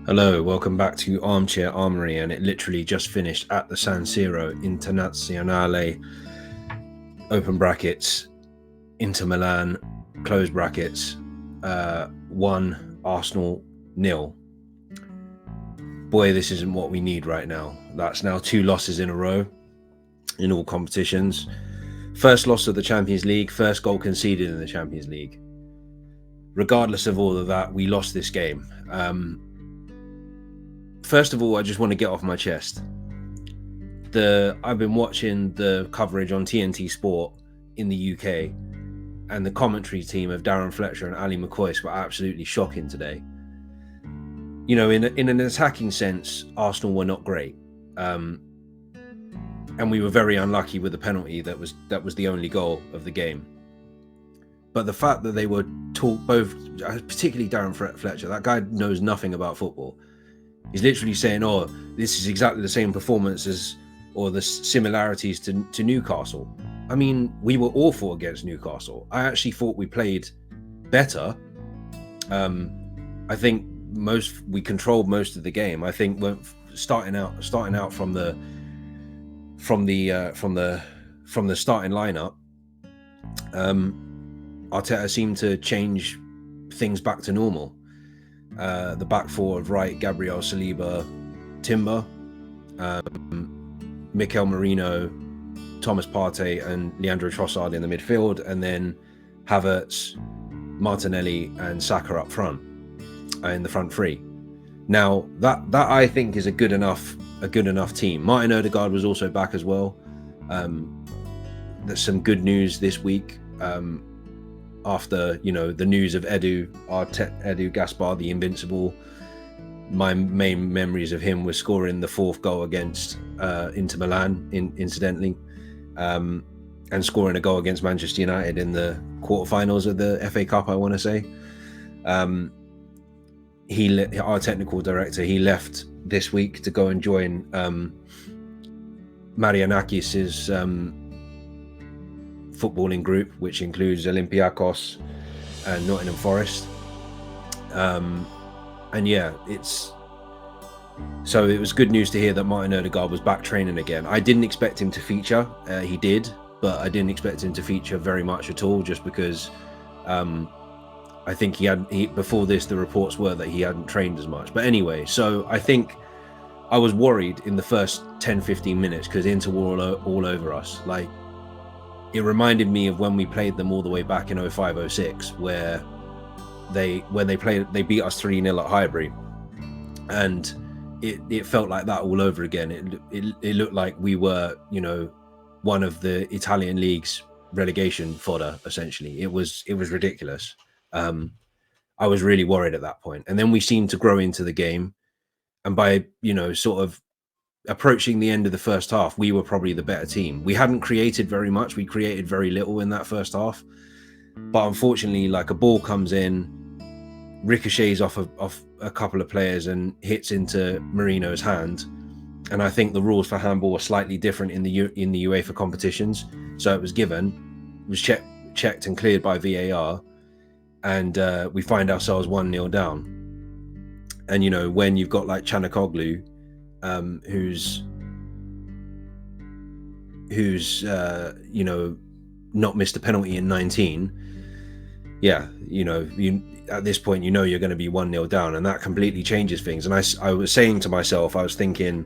Hello, welcome back to Armchair Armory, and it literally just finished at the San Siro Internazionale, open brackets, Inter Milan, close brackets, 1, Arsenal 0. Boy, this isn't what we need right now. That's now 2 losses in a row in all competitions. First loss of the Champions League, first goal conceded in the Champions League. Regardless of all of that, we lost this game. First of all, I just want to get off my chest. I've been watching the coverage on TNT Sport in the UK, and the commentary team of Darren Fletcher and Ali McCoy were absolutely shocking today. You know, in an attacking sense, Arsenal were not great, and we were very unlucky with the penalty that was the only goal of the game. But the fact that they were taught, both, particularly Darren Fletcher, that guy knows nothing about football. He's literally saying, "Oh, this is exactly the same performance as, or the similarities to Newcastle." I mean, we were awful against Newcastle. I actually thought we played better. I think we controlled most of the game. I think when starting out from the starting lineup, Arteta seemed to change things back to normal. The back four of Wright, Gabriel Saliba, Timber, Mikel Merino, Thomas Partey, and Leandro Trossard in the midfield, and then Havertz, Martinelli, and Saka up front in the front three. Now that I think is a good enough team. Martin Odegaard was also back as well. There's some good news this week. After the news of Edu Gaspar, the Invincible, my main memories of him was scoring the 4th goal against Inter Milan, incidentally, and scoring a goal against Manchester United in the quarterfinals of the FA Cup, I want to say. Our technical director, he left this week to go and join Marianakis's footballing group, which includes Olympiacos and Nottingham Forest. And yeah, it was good news to hear that Martin Odegaard was back training again. I didn't expect him to feature. He did, but I didn't expect him to feature very much at all, just because I think before this, the reports were that he hadn't trained as much. But anyway, so I think I was worried in the first 10-15 minutes because Inter were all over us. Like, it reminded me of when we played them all the way back in 05-06, where they beat us 3-0 at Highbury, and it felt like that all over again. It looked like we were, one of the Italian league's relegation fodder, essentially. It was ridiculous. I was really worried at that point, and then we seemed to grow into the game, and by sort of approaching the end of the first half, we were probably the better team. We hadn't created very much. We created very little in that first half. But unfortunately, like, a ball comes in, ricochets off a couple of players and hits into Merino's hand. And I think the rules for handball were slightly different in the UEFA competitions. So it was given, was checked and cleared by VAR. And we find ourselves 1-0 down. And, when you've got like Chanakoglu, who's not missed a penalty in 19. Yeah, at this point you're going to be 1-0 down, and that completely changes things. And I was saying to myself, I was thinking,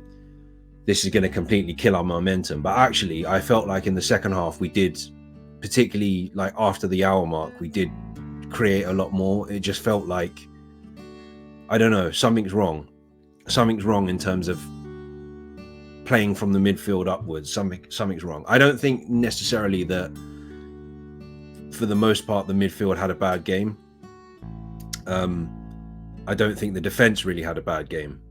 this is going to completely kill our momentum. But actually, I felt like in the second half we did, particularly like after the hour mark, we did create a lot more. It just felt like, I don't know, something's wrong in terms of playing from the midfield upwards. Something's wrong. I don't think necessarily that for the most part the midfield had a bad game. I don't think the defense really had a bad game.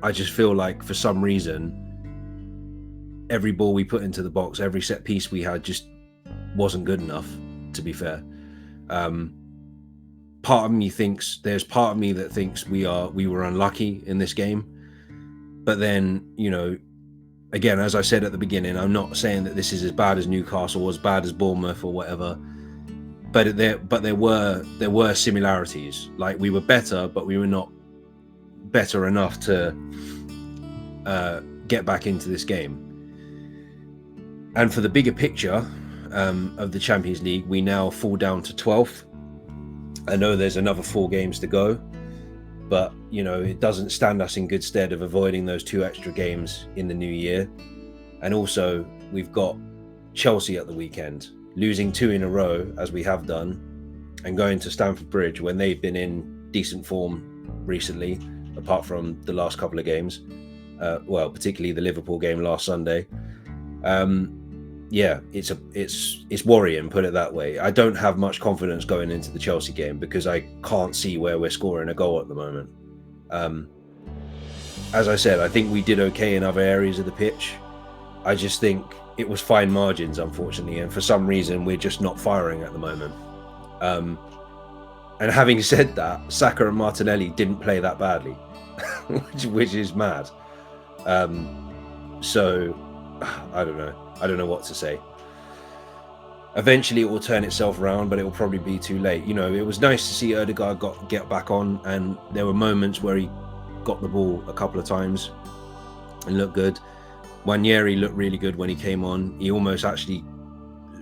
I just feel like for some reason every ball we put into the box, every set piece we had, just wasn't good enough, to be fair. Part of me that thinks we were unlucky in this game. But then, again, as I said at the beginning, I'm not saying that this is as bad as Newcastle or as bad as Bournemouth or whatever. But there were similarities. Like, we were better, but we were not better enough to get back into this game. And for the bigger picture of the Champions League, we now fall down to 12th. I know there's another 4 games to go, but you know, it doesn't stand us in good stead of avoiding those 2 extra games in the new year. And also we've got Chelsea at the weekend, losing 2 in a row as we have done, and going to Stamford Bridge when they've been in decent form recently, apart from the last couple of games, well, particularly the Liverpool game last Sunday. Yeah, it's worrying, put it that way. I don't have much confidence going into the Chelsea game because I can't see where we're scoring a goal at the moment. As I said, I think we did okay in other areas of the pitch. I just think it was fine margins, unfortunately, and for some reason we're just not firing at the moment. And having said that, Saka and Martinelli didn't play that badly, which is mad. So I don't know what to say. Eventually it will turn itself around, but it will probably be too late. You know, it was nice to see Odegaard get back on, and there were moments where he got the ball a couple of times and looked good. Nwaneri looked really good when he came on. He almost actually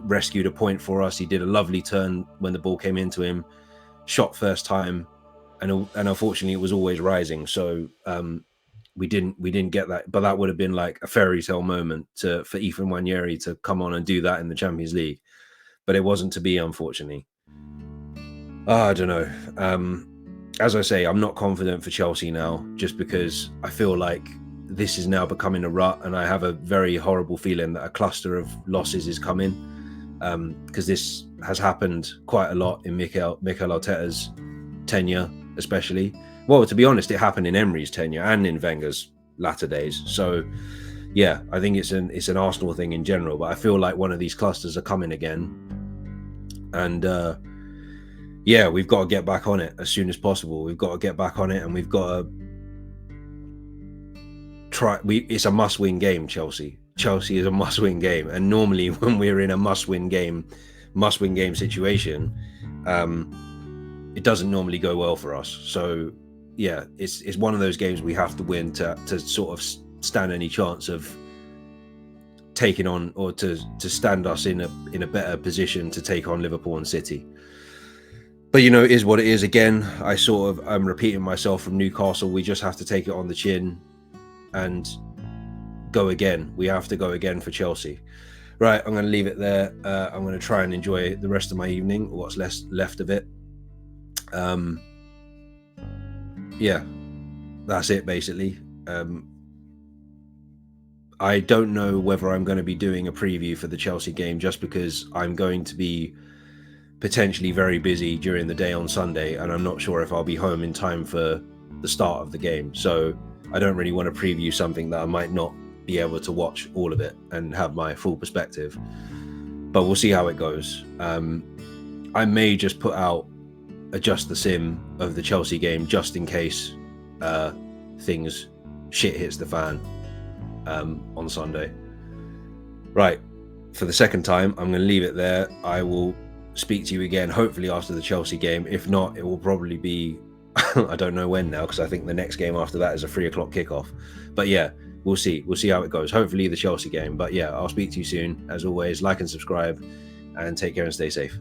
rescued a point for us. He did a lovely turn when the ball came into him, shot first time, and unfortunately it was always rising. So we didn't get that, but that would have been like a fairy tale moment for Ethan Nwaneri to come on and do that in the Champions League, but it wasn't to be, unfortunately. I don't know. As I say, I'm not confident for Chelsea now, just because I feel like this is now becoming a rut, and I have a very horrible feeling that a cluster of losses is coming, because this has happened quite a lot in Mikel Arteta's tenure, especially. Well, to be honest, it happened in Emery's tenure and in Wenger's latter days. So, yeah, I think it's an Arsenal thing in general. But I feel like one of these clusters are coming again, and yeah, we've got to get back on it as soon as possible. We've got to get back on it, and we've got to try. It's a must-win game, Chelsea. Chelsea is a must-win game, and normally when we're in a must-win game situation, it doesn't normally go well for us. So yeah, it's one of those games we have to win to sort of stand any chance of taking on, or to stand us in a better position to take on Liverpool and City. But you know, it is what it is. Again, I'm repeating myself from Newcastle. We just have to take it on the chin and go again. We have to go again for Chelsea. Right, I'm going to leave it there. I'm going to try and enjoy the rest of my evening, or what's left of it. Yeah, that's it basically. I don't know whether I'm going to be doing a preview for the Chelsea game, just because I'm going to be potentially very busy during the day on Sunday, and I'm not sure if I'll be home in time for the start of the game. So I don't really want to preview something that I might not be able to watch all of it and have my full perspective, but we'll see how it goes. I may just put out adjust the sim of the Chelsea game just in case things shit hits the fan on Sunday. Right, for the second time, I'm going to leave it there. I will speak to you again hopefully after the Chelsea game. If not, it will probably be I don't know when now, because I think the next game after that is a 3 o'clock kickoff. But yeah, we'll see how it goes. Hopefully the Chelsea game. But yeah, I'll speak to you soon. As always, like and subscribe, and take care and stay safe.